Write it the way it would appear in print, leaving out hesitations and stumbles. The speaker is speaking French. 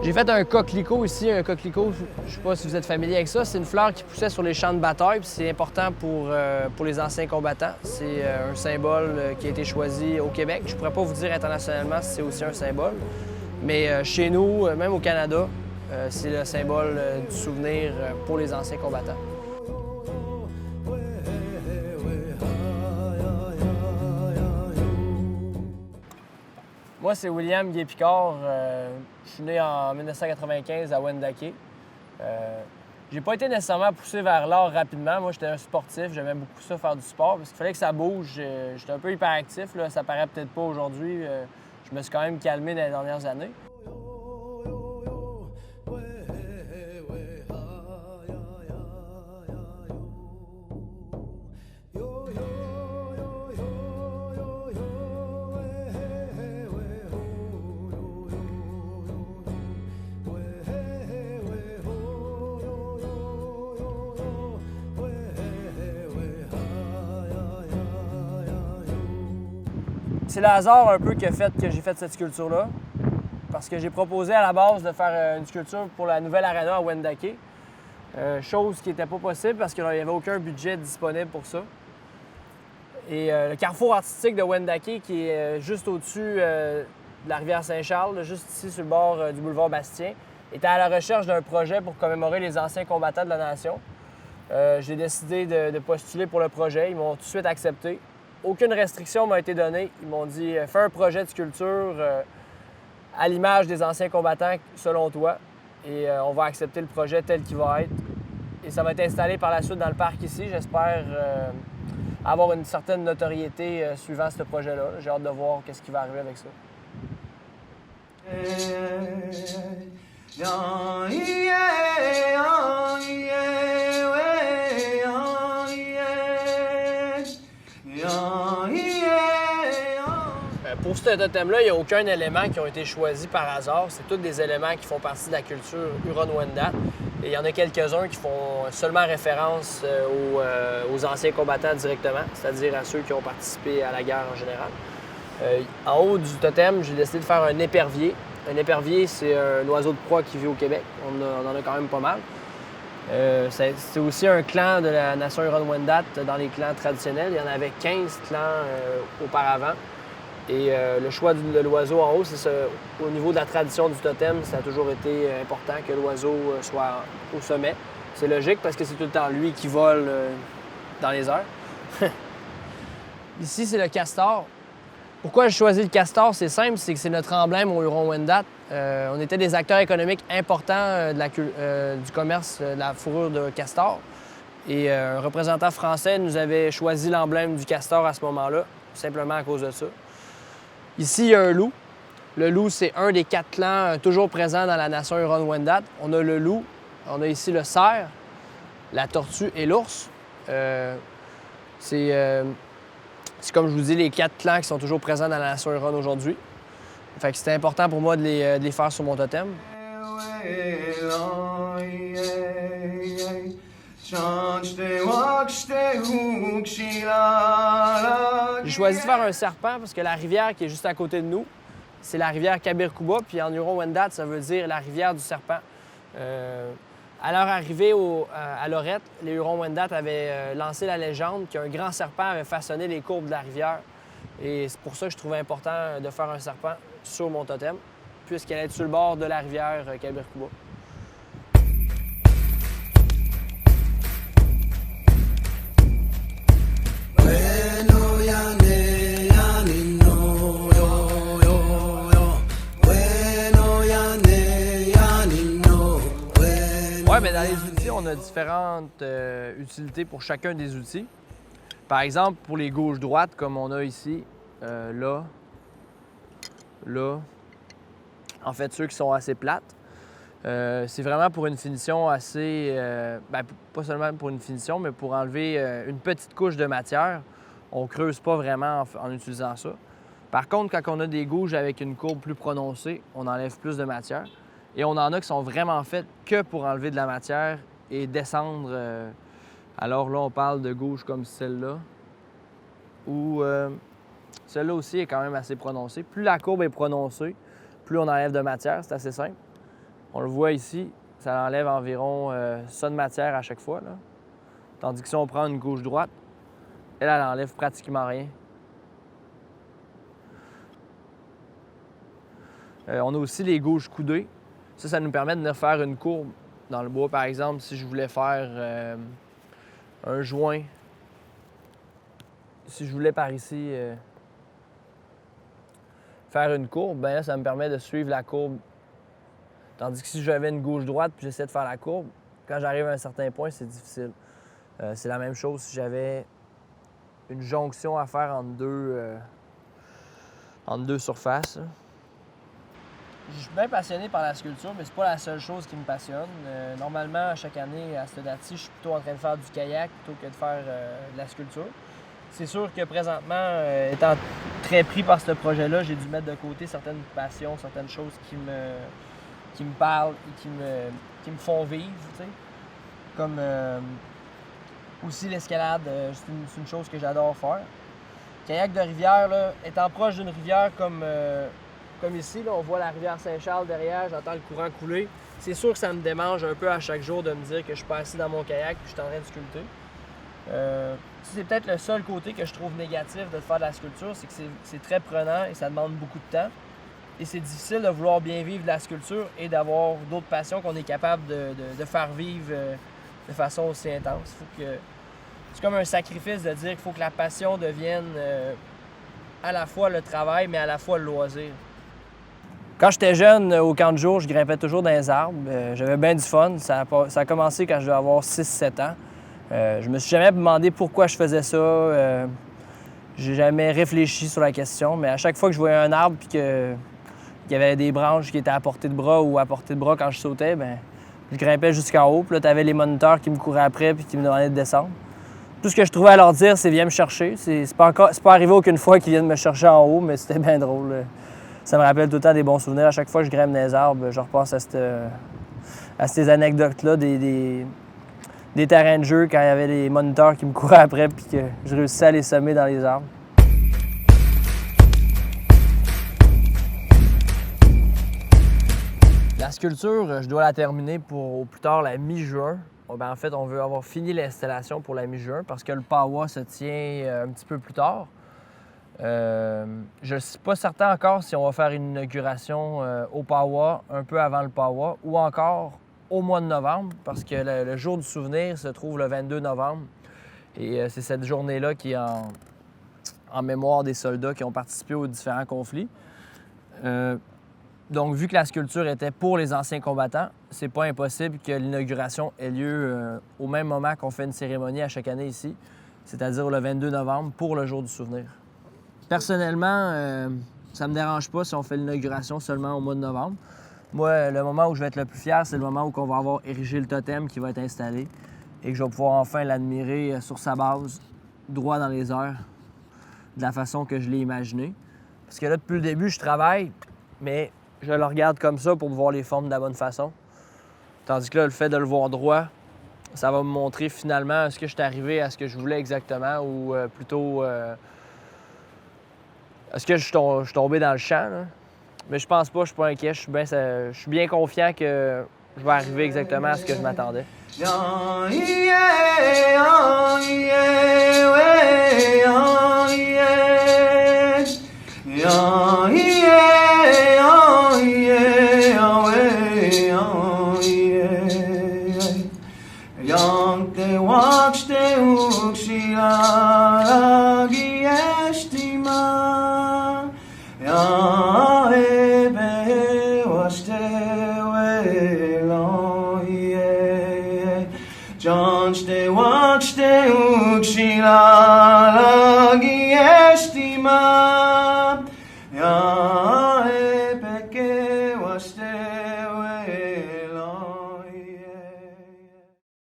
J'ai fait un coquelicot ici. Un coquelicot, je ne sais pas si vous êtes familier avec ça, c'est une fleur qui poussait sur les champs de bataille, puis c'est important pour les anciens combattants. C'est un symbole qui a été choisi au Québec. Je ne pourrais pas vous dire internationalement si c'est aussi un symbole, mais chez nous, même au Canada, c'est le symbole du souvenir pour les anciens combattants. Moi, c'est William Gué-Picard. Je suis né en 1995 à Wendake. J'ai pas été nécessairement poussé vers l'art rapidement. Moi, j'étais un sportif. J'aimais beaucoup ça, faire du sport, parce qu'il fallait que ça bouge. J'étais un peu hyperactif. Là. Ça paraît peut-être pas aujourd'hui. Je me suis quand même calmé dans les dernières années. C'est le hasard un peu qui a fait que j'ai fait cette sculpture-là, parce que j'ai proposé à la base de faire une sculpture pour la nouvelle arena à Wendake, chose qui n'était pas possible parce qu'il n'y avait aucun budget disponible pour ça. Et le carrefour artistique de Wendake, qui est juste au-dessus de la rivière Saint-Charles, juste ici sur le bord du boulevard Bastien, était à la recherche d'un projet pour commémorer les anciens combattants de la Nation. J'ai décidé de postuler pour le projet. Ils m'ont tout de suite accepté. Aucune restriction m'a été donnée. Ils m'ont dit « Fais un projet de sculpture à l'image des anciens combattants selon toi et on va accepter le projet tel qu'il va être. » Et ça va être installé par la suite dans le parc ici. J'espère avoir une certaine notoriété suivant ce projet-là. J'ai hâte de voir ce qui va arriver avec ça. Pour ce totem-là, il n'y a aucun élément qui a été choisi par hasard. C'est tous des éléments qui font partie de la culture Huron-Wendat. Et il y en a quelques-uns qui font seulement référence aux anciens combattants directement, c'est-à-dire à ceux qui ont participé à la guerre en général. En haut du totem, j'ai décidé de faire un épervier. Un épervier, c'est un oiseau de proie qui vit au Québec. On en a quand même pas mal. C'est aussi un clan de la nation Huron-Wendat dans les clans traditionnels. Il y en avait 15 clans auparavant. Et le choix de l'oiseau en haut, c'est ça. Au niveau de la tradition du totem, ça a toujours été important que l'oiseau soit au sommet. C'est logique parce que c'est tout le temps lui qui vole dans les airs. Ici, c'est le castor. Pourquoi j'ai choisi le castor? C'est simple, c'est que c'est notre emblème au Huron-Wendat. On était des acteurs économiques importants du commerce de la fourrure de castor. Et un représentant français nous avait choisi l'emblème du castor à ce moment-là, simplement à cause de ça. Ici, il y a un loup. Le loup, c'est un des 4 clans toujours présents dans la nation Huron-Wendat. On a le loup, on a ici le cerf, la tortue et l'ours. C'est comme je vous dis, les 4 clans qui sont toujours présents dans la nation Huron aujourd'hui. Fait que c'était important pour moi de les faire sur mon totem. J'ai choisi de faire un serpent parce que la rivière qui est juste à côté de nous, c'est la rivière Kabirkouba, puis en Huron-Wendat, ça veut dire la rivière du serpent. À leur arrivée à Lorette, les Huron-Wendat avaient lancé la légende qu'un grand serpent avait façonné les courbes de la rivière. Et c'est pour ça que je trouvais important de faire un serpent sur mon totem, puisqu'elle est sur le bord de la rivière Kabirkouba. Oui, mais dans les outils, on a différentes utilités pour chacun des outils. Par exemple, pour les gauche-droite, comme on a ici, là, en fait, ceux qui sont assez plates, c'est vraiment pour une finition assez... pas seulement pour une finition, mais pour enlever une petite couche de matière. On ne creuse pas vraiment en utilisant ça. Par contre, quand on a des gouges avec une courbe plus prononcée, on enlève plus de matière. Et on en a qui sont vraiment faites que pour enlever de la matière et descendre. Alors là, on parle de gauche comme celle-là, où celle-là aussi est quand même assez prononcée. Plus la courbe est prononcée, plus on enlève de matière, c'est assez simple. On le voit ici, ça enlève environ ça de matière à chaque fois, là. Tandis que si on prend une gauche-droite, elle enlève pratiquement rien. On a aussi les gauches coudées. Ça nous permet de venir faire une courbe dans le bois. Par exemple, si je voulais faire un joint, si je voulais par ici faire une courbe, bien là, ça me permet de suivre la courbe. Tandis que si j'avais une gauche-droite puis j'essaie de faire la courbe, quand j'arrive à un certain point, c'est difficile. C'est la même chose si j'avais une jonction à faire entre deux surfaces. Je suis bien passionné par la sculpture, mais c'est pas la seule chose qui me passionne. Normalement, chaque année, à cette date-ci, je suis plutôt en train de faire du kayak plutôt que de faire de la sculpture. C'est sûr que présentement, étant très pris par ce projet-là, j'ai dû mettre de côté certaines passions, certaines choses qui me parlent et qui me font vivre, tu sais. Comme aussi l'escalade, c'est une chose que j'adore faire. Kayak de rivière, là, étant proche d'une rivière comme ici, là, on voit la rivière Saint-Charles derrière, j'entends le courant couler. C'est sûr que ça me démange un peu à chaque jour de me dire que je suis pas assis dans mon kayak et je suis en train de sculpter. C'est peut-être le seul côté que je trouve négatif de faire de la sculpture, c'est que c'est très prenant et ça demande beaucoup de temps. Et c'est difficile de vouloir bien vivre de la sculpture et d'avoir d'autres passions qu'on est capable de faire vivre de façon aussi intense. C'est comme un sacrifice de dire qu'il faut que la passion devienne à la fois le travail, mais à la fois le loisir. Quand j'étais jeune, au camp de jour, je grimpais toujours dans les arbres. J'avais bien du fun. Ça a commencé quand je devais avoir 6-7 ans. Je me suis jamais demandé pourquoi je faisais ça. J'ai jamais réfléchi sur la question, mais à chaque fois que je voyais un arbre et qu'il y avait des branches qui étaient à portée de bras ou à portée de bras quand je sautais, bien, je grimpais jusqu'en haut. Puis là, tu avais les moniteurs qui me couraient après et qui me demandaient de descendre. Tout ce que je trouvais à leur dire, c'est « viens me chercher ». C'est pas arrivé aucune fois qu'ils viennent me chercher en haut, mais c'était bien drôle. Ça me rappelle tout le temps des bons souvenirs. À chaque fois que je grimpe dans les arbres, je repense à ces anecdotes-là des terrains de jeu quand il y avait des moniteurs qui me couraient après puis que je réussissais à les semer dans les arbres. La sculpture, je dois la terminer pour au plus tard la mi-juin. En fait, on veut avoir fini l'installation pour la mi-juin parce que le PAWA se tient un petit peu plus tard. Je ne suis pas certain encore si on va faire une inauguration au PAWA un peu avant le PAWA ou encore au mois de novembre parce que le jour du souvenir se trouve le 22 novembre et c'est cette journée-là qui est en mémoire des soldats qui ont participé aux différents conflits. Donc, vu que la sculpture était pour les anciens combattants, c'est pas impossible que l'inauguration ait lieu au même moment qu'on fait une cérémonie à chaque année ici, c'est-à-dire le 22 novembre pour le jour du souvenir. Personnellement, ça me dérange pas si on fait l'inauguration seulement au mois de novembre. Moi, le moment où je vais être le plus fier, c'est le moment où on va avoir érigé le totem qui va être installé et que je vais pouvoir enfin l'admirer sur sa base, droit dans les airs, de la façon que je l'ai imaginé. Parce que là, depuis le début, je travaille, mais je le regarde comme ça pour voir les formes de la bonne façon. Tandis que là, le fait de le voir droit, ça va me montrer finalement est-ce que je suis arrivé à ce que je voulais exactement ou plutôt est-ce que je suis tombé dans le champ, là? Mais je pense pas, je suis pas inquiet, je suis bien confiant que je vais arriver exactement à ce que je m'attendais. Watch the